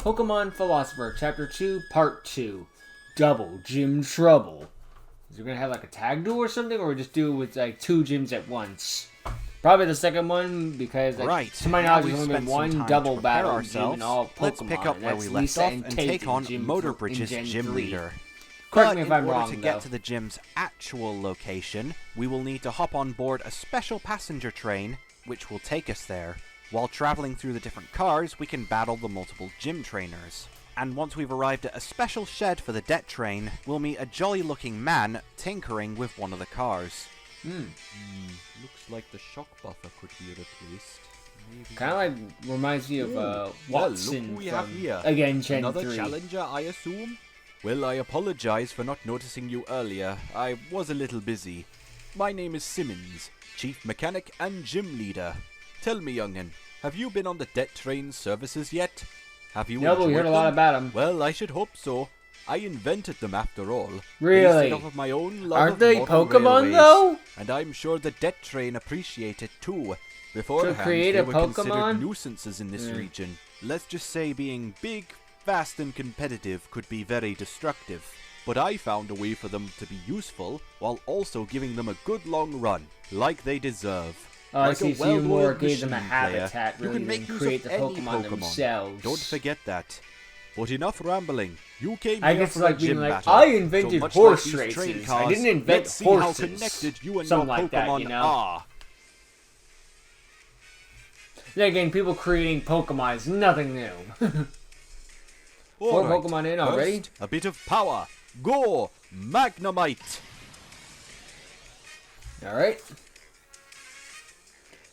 Pokemon Philosopher, Chapter 2, Part 2. Double Gym Trouble. Is it going to have like a tag duel or something, or just do it with like two gyms at once? Probably the second one, because like, to my knowledge, there's only been one double battle gym in all Pokemon. Let's pick up where we left off and take on Motor Bridge's gym leader. Correct me if I'm wrong, wrong, to get to the gym's actual location, we will need to hop on board a special passenger train, which will take us there. While traveling through the different cars, we can battle the multiple gym trainers. And once we've arrived at a special shed for the Det train, we'll meet a jolly-looking man tinkering with one of the cars. Looks like the shock buffer could be replaced. Kind of like reminds me of Watson we have from, here. again, Gen Another 3. challenger, I assume? Well, I apologize for not noticing you earlier. I was a little busy. My name is Simmons, Chief Mechanic and Gym Leader. Tell me, young'un, have you been on the Det train services yet? Have you No, but we heard a lot about them. Well, I should hope so. I invented them after all. Really? Based off of my own love Aren't of they modern Pokemon, railways. though? And I'm sure the Det train appreciate it too. Beforehand, create they a were Pokemon? considered nuisances in this region. Let's just say being big, fast and competitive could be very destructive. But I found a way for them to be useful, while also giving them a good long run, like they deserve. Oh, I Like see, a so you more well-oiled gave them a machine player, habitat, you really, can make than use create of the any Pokemon themselves. Don't forget that. But enough rambling. You came I here guess for it's like a being gym like, battle. I invented much horse like these train races. cars, I didn't invent let's see horses. how connected you and Something your like that, Pokemon you know? are. Then again, people creating Pokemon is nothing new. Four Alright, Pokemon in already? first, a bit of power. Go! Magnemite! Alright.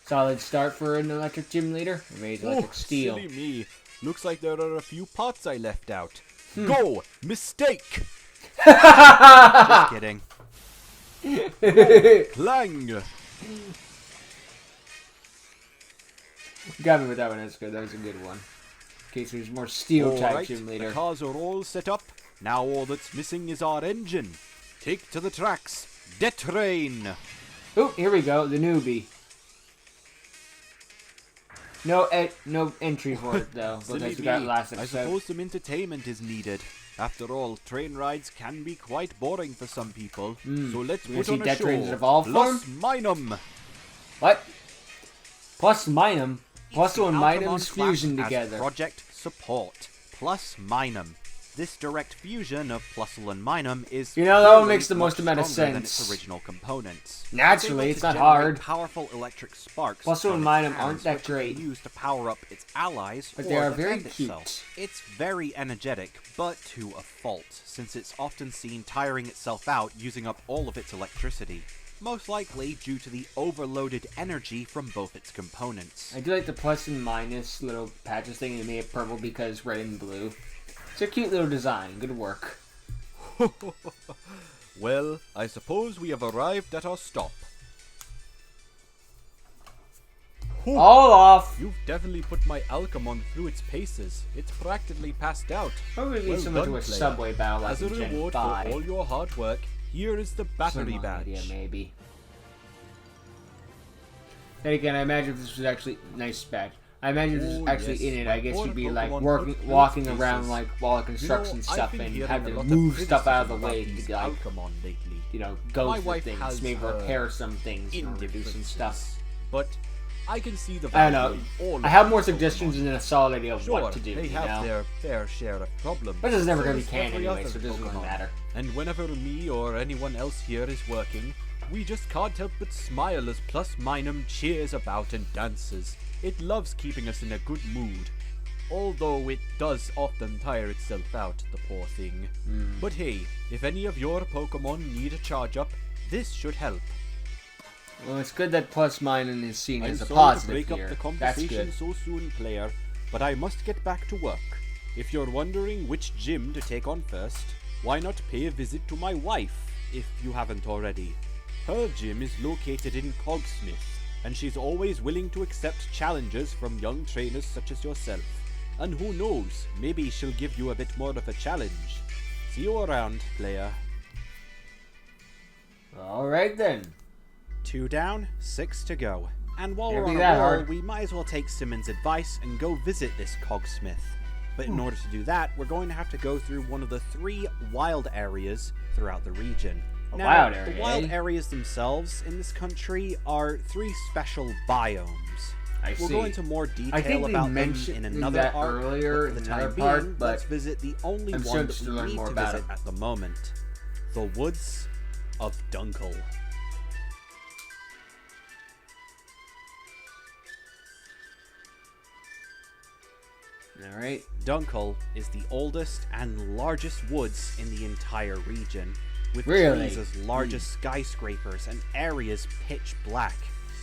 Solid start for an electric gym leader. I made electric steel. Silly me. Looks like there are a few parts I left out. Go! Mistake! Just kidding. Clang! Got me with that one, that's good. That was a good one. In case there's more steel type Alright, gym the leader. cars are all set up. Now all that's missing is our engine. Take to the tracks. Det train! Oh, here we go, the newbie. No entry for it though, Silly because we got me. last I episode. suppose some entertainment is needed. After all, train rides can be quite boring for some people. So let's We're gonna put see on a Det show. trains evolve Plus form? Minum! What? Plus Minum? Plusle and Altamont Minum's fusion class as together. Project Support. Plus Minum. This direct fusion of Plusle and Minum is You know, that one clearly makes the most much amount of stronger than sense. its original components. Naturally, It's it's able not to generate hard. Powerful electric sparks. Plusle and from its Minum aren't hands, that which it can great. use to power up its allies But or they are very defend cute. itself. It's very energetic, but to a fault, since it's often seen tiring itself out using up all of its electricity. Most likely due to the overloaded energy from both its components. I do like the plus and minus little patches thing. They made it purple because red and blue. It's a cute little design. Good work. Well, I suppose we have arrived at our stop. All off. You've definitely put my Alcamon through its paces. It's practically passed out. Probably be Well similar done, to a player. subway battle like As a in Gen reward 5. for all your hard work, here is the battery Similar badge. idea, maybe. Then again, I imagine if this was actually nice badge. I imagine if this was Oh, actually yes, in it. my I guess poor you'd be like Pokemon walking put through around its like while the construction I've stuff been and hearing have a to lot of move stuff out of the criticism way about to these like Alcamon lately. go My for wife things, has maybe her repair some things in order to do some stuff. But I can see the I don't value know. in all I of have these more Pokemon. suggestions than a solid idea of Sure, what to do. they You have know? their fair share of problems. But this is never So going to be does canon every anyway, other so it doesn't really Pokemon. matter. And whenever me or anyone else here is working, we just can't help but smile as Plus Minum cheers about and dances. It loves keeping us in a good mood. Although it does often tire itself out, the poor thing. But hey, if any of your Pokemon need a charge up, this should help. Well, it's good that plus minus is seen I'm as a sorry to positive break here. up the That's conversation good. so soon, player, but I must get back to work. If you're wondering which gym to take on first, why not pay a visit to my wife, if you haven't already. Her gym is located in Cogsmith, and she's always willing to accept challenges from young trainers such as yourself. And who knows, maybe she'll give you a bit more of a challenge. See you around, player. Alright then. 2 down, 6 to go. And while Can't we're be on a that roll, hard. we might as well take Simmons' advice and go visit this cogsmith. But in order to do that, we're going to have to go through one of the 3 wild areas throughout the region. A Now, wild area, the wild eh? areas themselves in this country are 3 special biomes. We'll go into more detail about them in another that arc, earlier but for in the another time part, being, but let's visit the only I'm one sure that to we learn need more to about visit it. at the moment. The Woods of Dunkel. Alright. Dunkel is the oldest and largest woods in the entire region, with Really? trees as large as skyscrapers and areas pitch black.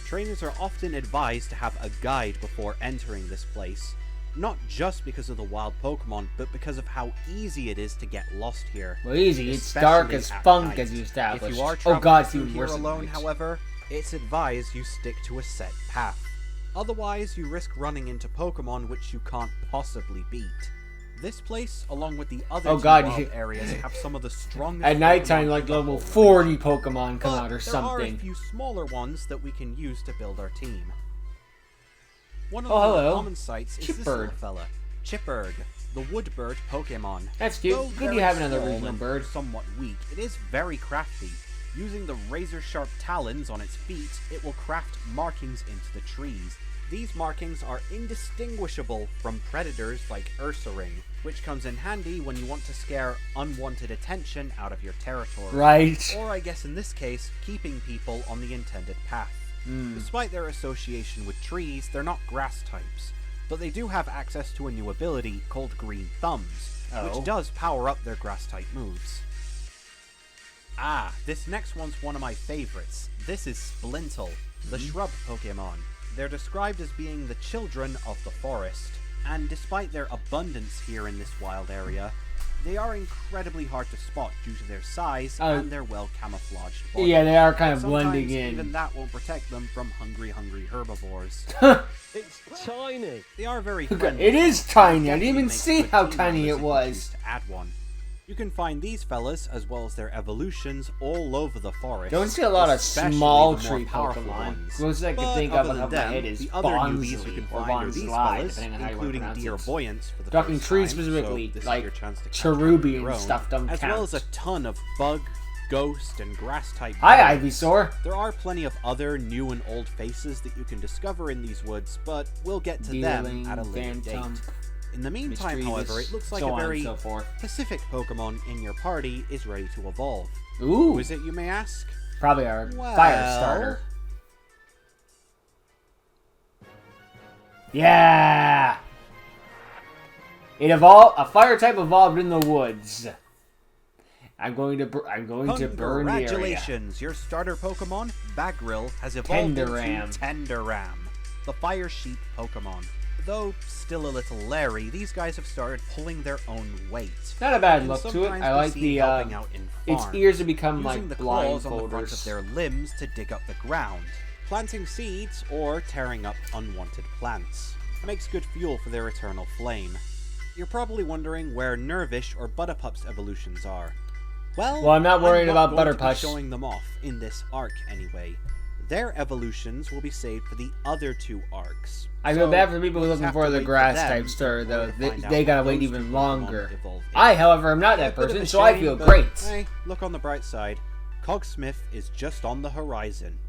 Trainers are often advised to have a guide before entering this place, not just because of the wild Pokemon, but because of how easy it is to get lost here. Well, easy. It's especially dark as at funk, night. as you established. If you are Oh traveling god, it's through even here worse at alone, night. however, it's advised you stick to a set path. Otherwise, you risk running into Pokemon which you can't possibly beat. This place, along with the other Oh two god, wild areas, have some of the strongest At nighttime, Pokemon like in the level whole 40 region. Pokemon come But out or there are a something. few smaller ones that we can use to build our team. One of Oh, the more hello. common sights is this Chipburg. little fella, Chipburg, the woodbird Pokemon. That's cute. Though Good very you have another small regional and bird. somewhat weak, it is very crafty. Using the razor-sharp talons on its feet, it will craft markings into the trees. These markings are indistinguishable from predators like Ursaring, which comes in handy when you want to scare unwanted attention out of your territory. Right. Or I guess in this case, keeping people on the intended path. Despite their association with trees, they're not grass types, but they do have access to a new ability called Green Thumbs, Oh. which does power up their grass type moves. Ah, this next one's one of my favorites. This is Splintle, the shrub Pokemon. They're described as being the children of the forest, and despite their abundance here in this wild area, they are incredibly hard to spot due to their size and their well-camouflaged body. Yeah, they are kind But of blending sometimes even in. that won't protect them from hungry herbivores. It's tiny. They are very friendly. It is tiny. I didn't Definitely even makes see good how team tiny members it if you was. choose to add one. You can find these fellas, as well as their evolutions, all over the forest. Don't see a lot of especially small the more tree powerful Pokemon. ones. Closest I can But think of other on the top than of my them, head is the other newbies you Bonsley can or find are these Bonslide, fellas, depending on how you want to including pronounce Deer it. Voyance for the Talking first trees time, specifically, so this like is your chance to catch Cherubi one of your and own, stuff don't as count. well as a ton of bug, ghost, and grass type. Hi, variants. Ivysaur. There are plenty of other new and old faces that you can discover in these woods, but we'll get to them at a later Phantom, date. In the meantime, Mischievous, however, it looks like so a on and very so forth. Pacific Pokemon in your party is ready to evolve. Ooh, Who is it, you may ask? probably our Well- fire starter. Yeah. It evolved. A fire type evolved in the woods. I'm going to burn the area. Congratulations! Your starter Pokemon, Bagrill, has evolved Tenderam. into Tenderam, the fire sheep Pokemon. Though still a little leery, these guys have started pulling their own weight. Not a bad And look to it. sometimes I we like see the helping out in its farms, ears have become using like the claws on the front of blindfolders. their limbs to dig up the ground, planting seeds or tearing up unwanted plants. It makes good fuel for their eternal flame. You're probably wondering where Nervish or Butterpup's evolutions are. Well, I'm not worried about going to be Butterpup. showing them off in this arc anyway. Their evolutions will be saved for the other 2 arcs. I feel So bad for people we'll just looking have for to the wait grass them type star, in though. order to They, find out they gotta what wait those even 2 Pokemon longer. evolve I, into. however, am not Yeah, that bit of person, a so I shame, feel but, great. Hey, look on the bright side. Cogsmith is just on the horizon.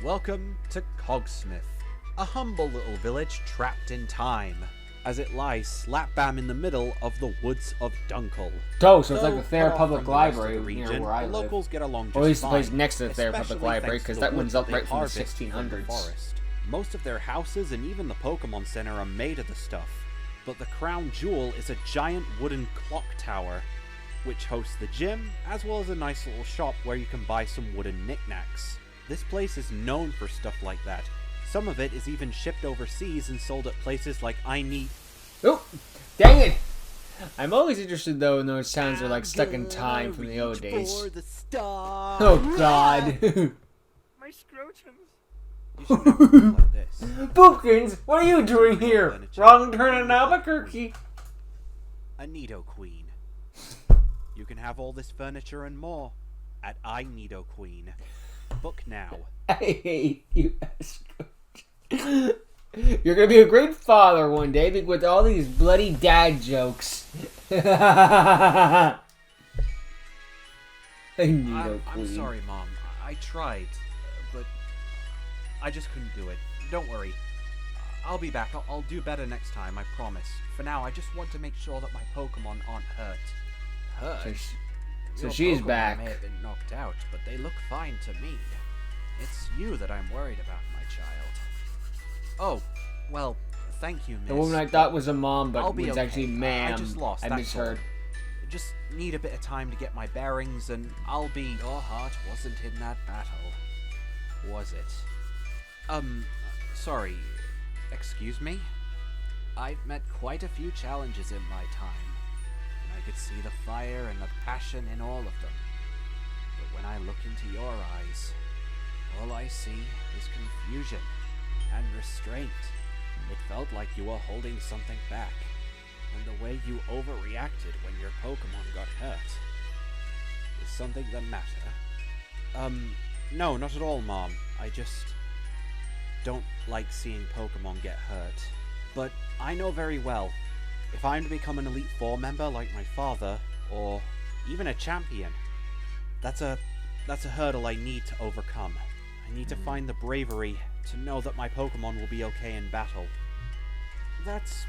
Welcome to Cogsmith, a humble little village trapped in time, as it lies slap bam in the middle of the woods of Dunkel. Oh, so it's like Though the Thayer cut off Public from the rest of Library the near region, where I the live. locals get along just Or at least the place fine, next to the Thayer Public especially Library, thanks to because the that wood one's up they right from the harvest from the 1600s. forest. Most of their houses and even the Pokemon Center are made of the stuff, but the crown jewel is a giant wooden clock tower, which hosts the gym, as well as a nice little shop where you can buy some wooden knickknacks. This place is known for stuff like that. Some of it is even shipped overseas and sold at places like Oh, dang it! I'm always interested though in those sounds that are like stuck in time from the old days. Oh god. My scrotums. You should never look like this. Boopkins, what are you doing here? Wrong turn in Albuquerque. A Nido Queen. You can have all this furniture and more at I Nido Queen. book now. I hate you, Scrooge. You're gonna be a great father one day with all these bloody dad jokes. I need a I'm queen. sorry, Mom. I tried, but I just couldn't do it. Don't worry. I'll be back. I'll do better next time, I promise. For now, I just want to make sure that my Pokemon aren't hurt. Hurt? So Your she's Pokemon back. may have been knocked out, but they look fine to me. It's you that I'm worried about, my child. Oh, well, thank you, Miss. The woman I thought was a mom, I'll but be was okay. actually ma'am. I just lost. I that's misheard. all. Just need a bit of time to get my bearings, and I'll be. Your heart wasn't in that battle, was it? Sorry. Excuse me? I've met quite a few challenges in my time, and I could see the fire and the passion in all of them. But when I look into your eyes, all I see is confusion and restraint. It felt like you were holding something back, and the way you overreacted when your Pokemon got hurt. Is something the matter? No, not at all, Mom. I just don't like seeing Pokemon get hurt. But I know very well, if I'm to become an Elite Four member like my father, or even a champion, that's a hurdle I need to overcome. I need to find the bravery to know that my Pokemon will be okay in battle. That's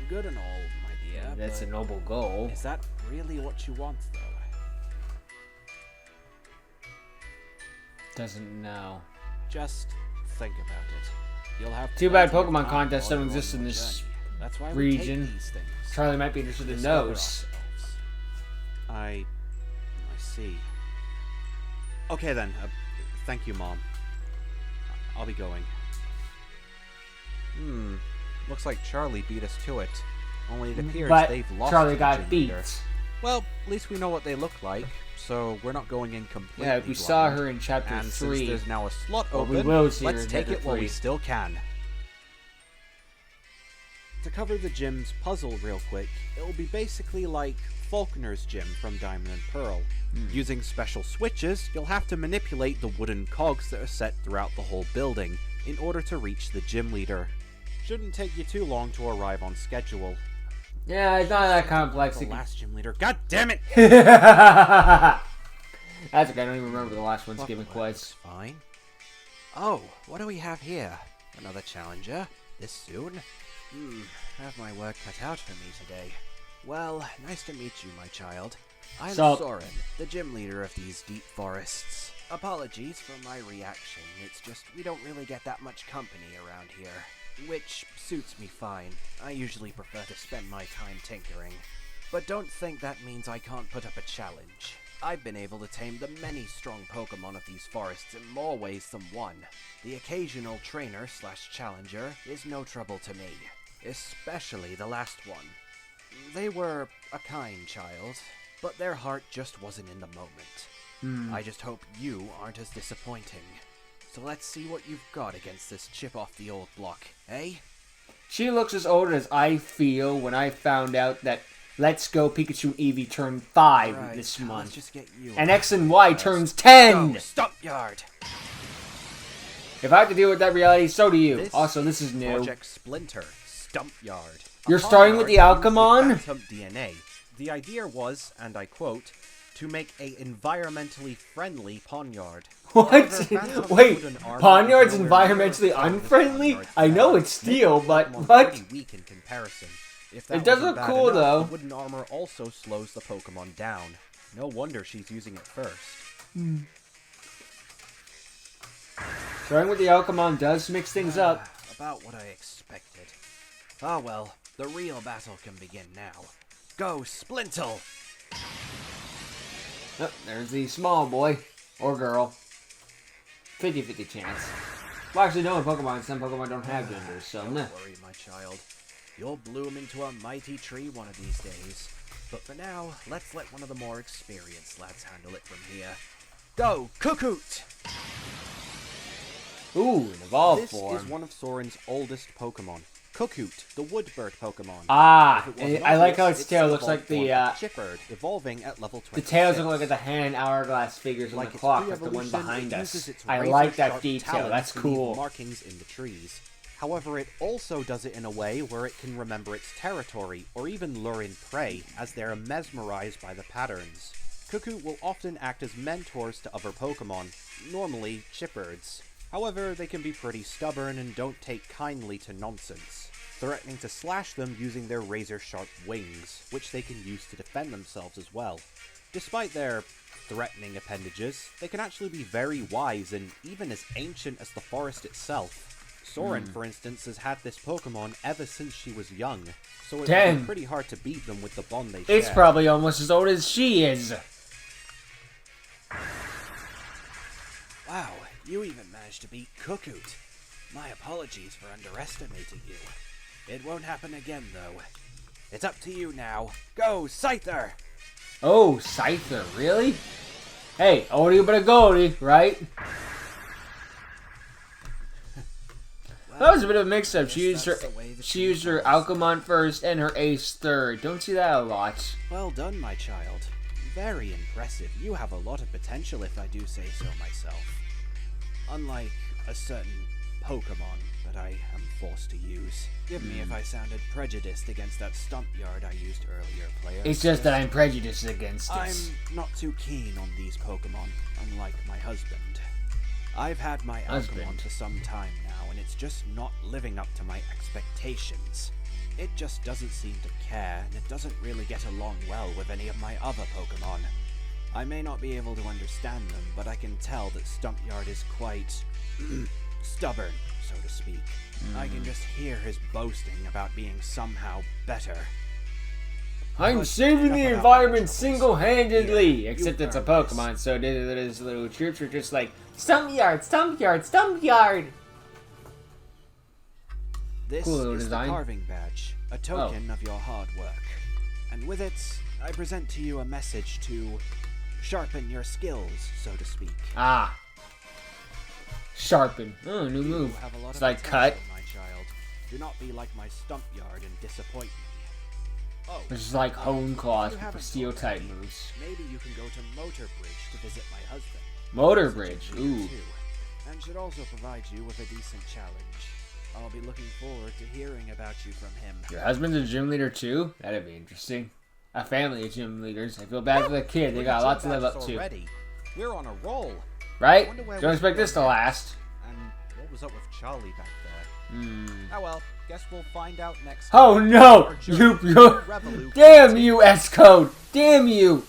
good and all, my dear. That's a but noble goal. is that really what you want, though? Doesn't know. Just think about it. You'll have Too bad plenty of Pokemon time contests while don't you're exist on in your this journey. That's why region. we take these things. Charlie might be interested in Discover those. ourselves. I see. Okay then. Thank you, Mom. I'll be going. Looks like Charlie beat us to it. Only it appears But they've lost Charlie the got gym beat. leader. Well, at least we know what they look like, so we're not going in completely Yeah, we blind. saw her in chapter And 3. since there's now a slot Well, open, we will see her let's in take chapter it while we 3. still can. To cover the gym's puzzle real quick, it will be basically like Faulkner's gym from Diamond and Pearl. Using special switches, you'll have to manipulate the wooden cogs that are set throughout the whole building in order to reach the gym leader. Shouldn't take you too long to arrive on schedule. Yeah, it's not that complex. The last gym leader. God damn it! That's okay, I don't even remember the last one's given Well, quest. looks fine. Oh, what do we have here? Another challenger? This soon? Have my work cut out for me today. Well, nice to meet you, my child. I'm Sup? Soren, the gym leader of these deep forests. Apologies for my reaction. It's just we don't really get that much company around here. Which suits me fine. I usually prefer to spend my time tinkering. But don't think that means I can't put up a challenge. I've been able to tame the many strong Pokemon of these forests in more ways than one. The occasional trainer/challenger is no trouble to me. Especially the last one. They were a kind child, but their heart just wasn't in the moment. I just hope you aren't as disappointing. So let's see what you've got against this chip off the old block, eh? She looks as old as I feel when I found out that Let's Go Pikachu and Eevee turned 5 Right, this let's month. just get you And on X and Y first. turns 10! Go, Stump Yard! If I have to deal with that reality, so do you. This Also, this is new. Project Splinter, Stump Yard. You're A starting with Pawniard the used Alchemon? Phantom DNA. The idea was, and I quote, to make a environmentally friendly Pawniard. What? However, Phantom's Wait, wooden armor Pawniard's is nowhere near environmentally as strong as unfriendly? Pawniard's I know metal. it's steel, but Pokemon's what? pretty weak in comparison. If It that does wasn't look bad cool, enough, though. The wooden armor also slows the Pokemon down. No wonder she's using it first. Starting with the Alchemon does mix things up. About what I expected. Ah well, the real battle can begin now. Go, Splintle! Oh, there's the small boy. Or girl. 50-50 chance. Well, actually, no, in Pokemon, some Pokemon don't have genders, so Don't meh. worry, my child. You'll bloom into a mighty tree one of these days. But for now, let's let one of the more experienced lads handle it from here. Go, Cuckoot! Ooh, an evolved This form. is one of Soren's oldest Pokemon. Cookhoot, the woodbird Pokemon. Ah, If it wasn't I like how obvious, its tail the looks like evolved form the of Chipbird, evolving at level the 26. tails look like the hand hourglass figures on Like the its clock, like the one pre-evolution, behind it us. uses its I like that razor-sharp detail. talons That's to leave cool. markings in the trees. However, it also does it in a way where it can remember its territory, or even lure in prey, as they are mesmerized by the patterns. Cuckoo will often act as mentors to other Pokemon, normally Chipbirds. However, they can be pretty stubborn and don't take kindly to nonsense, threatening to slash them using their razor-sharp wings, which they can use to defend themselves as well. Despite their threatening appendages, they can actually be very wise and even as ancient as the forest itself. Soren, for instance, has had this Pokemon ever since she was young, so it's Dang. pretty hard to beat them with the bond they share. It's probably almost as old as she is. Wow, you even managed to beat Cookhoot. My apologies for underestimating you. It won't happen again, though. It's up to you now. Go, Scyther! Oh, Scyther, really? Hey, oldie but a goldie, right? That was a bit of a mix-up. She used her Alchemon first and her Ace third. Don't see that a lot. Well done, my child. Very impressive. You have a lot of potential, if I do say so myself. Unlike a certain Pokemon that I am forced to use. Forgive me if I sounded prejudiced against that stump yard I used earlier, player. It's just that I'm prejudiced against it. I'm not too keen on these Pokemon, unlike my husband. I've had my Alchemon for some time now, and it's just not living up to my expectations. It just doesn't seem to care, and it doesn't really get along well with any of my other Pokemon. I may not be able to understand them, but I can tell that Stumpyard is quite stubborn, so to speak. I can just hear his boasting about being somehow better. I'm But saving the enough about environment my troubles. single-handedly! Here, Except you it's a earned Pokemon, so his little troops are just like, Stump Yard, Stump Yard, Stump Yard! This Cool little is design. the carving badge, a token of your hard work. And with it, I present to you a message to sharpen your skills, so to speak. Ah. Sharpen. Oh, new You move. have a lot It's of like cut. potential, my child. Do not be like my stump yard and disappoint me. Oh, Which is like Hone Claws you for haven't steel type already, moves. maybe you can go to Motor Bridge to visit my husband. Motor Such a Bridge. leader, Ooh. too, and should also provide you with a decent challenge. I'll be looking forward to hearing about you from him. Your husband's a gym leader too? That'd be interesting. A family of gym leaders. I feel bad for the kid. They got a lot to live up to. Already. We're on a roll. Right? Wonder where Don't we expect go this to next. last. And what was up with Charlie back there? Oh well, guess we'll find out next Oh time. no! Our You, journey you, through Revolut damn continues. you, S-Code! Damn you!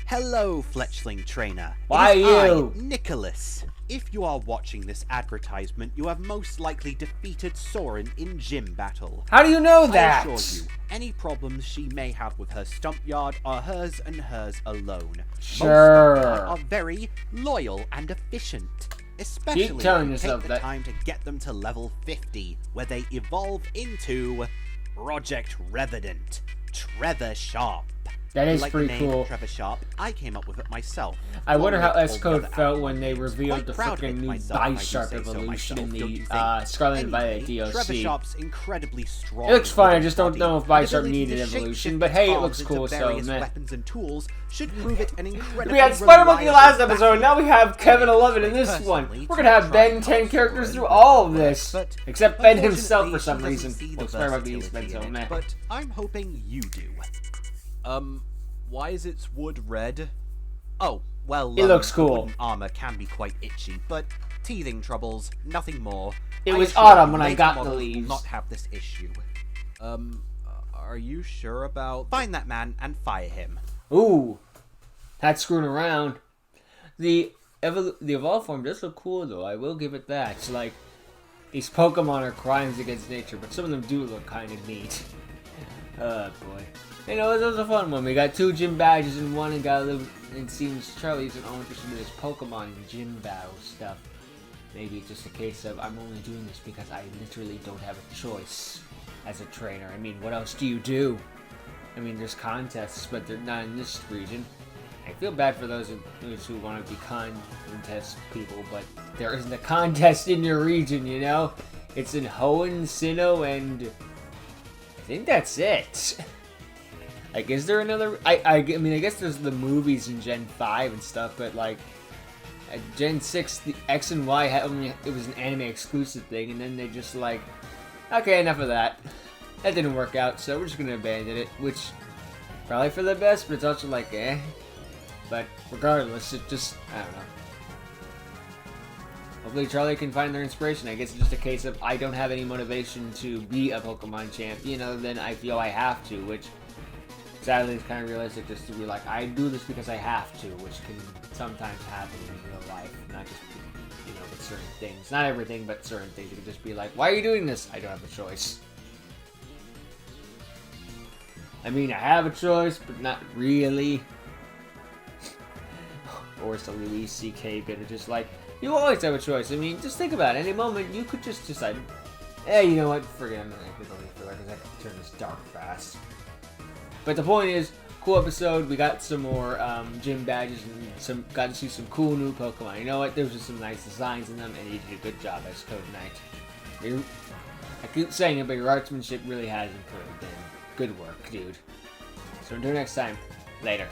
Hello, Fletchling Trainer. Why It is you? I, Nicholas. If you are watching this advertisement, you have most likely defeated Soren in gym battle. How do you know I that? assure you, any problems she may have with her stump yard are hers and hers alone. Sure. Most stump yard are very loyal and efficient. Especially Keep telling if you yourself take the that. time to get them to level 50, where they evolve into Project Revenant, Trevor Sharp. That is Like pretty the name cool. Trevor Sharp, I came up with it myself. I wonder along how with all the S-Code other felt Alpha when they names. revealed Quite the proud of freaking it new myself, if I do Bi-Sharp say so evolution in myself, don't the you think? Scarlet and Violet Anyway, Trevor DLC. Sharp's incredibly strong. It looks fine, I with just his don't body know if and Bi-Sharp ability needed to evolution, shapeshift but hey, it its looks arms cool, into so various meh. weapons and tools should prove it an incredibly We had Spider Monkey last reliable episode, now we have Kevin 11 in this one. We're gonna have Ben 10 characters through all of this. But Except Ben himself for unfortunately, some she doesn't reason. see Well, the Spider Monkey's versatility been so in meh. it, but I'm hoping you do. Why is its wood red? Oh, well, It looks the cool. wooden armor can be quite itchy, but teething troubles, nothing more. It I was assure autumn you, when I later got the models will leaves. not have this issue. Are you sure about... Find that man and fire him. Ooh. That's screwing around. The evolved form does look cool though, I will give it that. It's like, these Pokemon are crimes against nature, but some of them do look kind of neat. Oh boy. You know, it was a fun one. We got 2 gym badges in one and got a little... It seems Charlie isn't all interested in this Pokemon gym battle stuff. Maybe it's just a case of, I'm only doing this because I literally don't have a choice as a trainer. I mean, what else do you do? I mean, there's contests, but they're not in this region. I feel bad for those who want to be contest people, but there isn't a contest in your region, you know? It's in Hoenn, Sinnoh, and I think that's it. Like, is there another? I mean, I guess there's the movies in Gen 5 and stuff, but like, at Gen 6, the X and Y it was an anime exclusive thing, and then they just like, okay, enough of that. That didn't work out, so we're just gonna abandon it, which probably for the best, but it's also like, eh. But regardless, it just, I don't know. Hopefully Charlie can find their inspiration. I guess it's just a case of I don't have any motivation to be a Pokemon champion, other than I feel I have to, which sadly is kind of realistic, just to be like, I do this because I have to, which can sometimes happen in real life, not just, you know, with certain things. Not everything, but certain things. You can just be like, why are you doing this? I don't have a choice. I mean, I have a choice, but not really. Or it's a Louis C.K. bit of just like, you always have a choice. I mean, just think about it. Any moment, you could just decide, hey, you know what? Forget it. I'm not going to go any further because I can turn this dark fast. But the point is, cool episode. We got some more gym badges and got to see some cool new Pokemon. You know what? There was just some nice designs in them, and you did a good job as Code Knight. I keep saying it, but your artsmanship really has improved. And good work, dude. So until next time, later.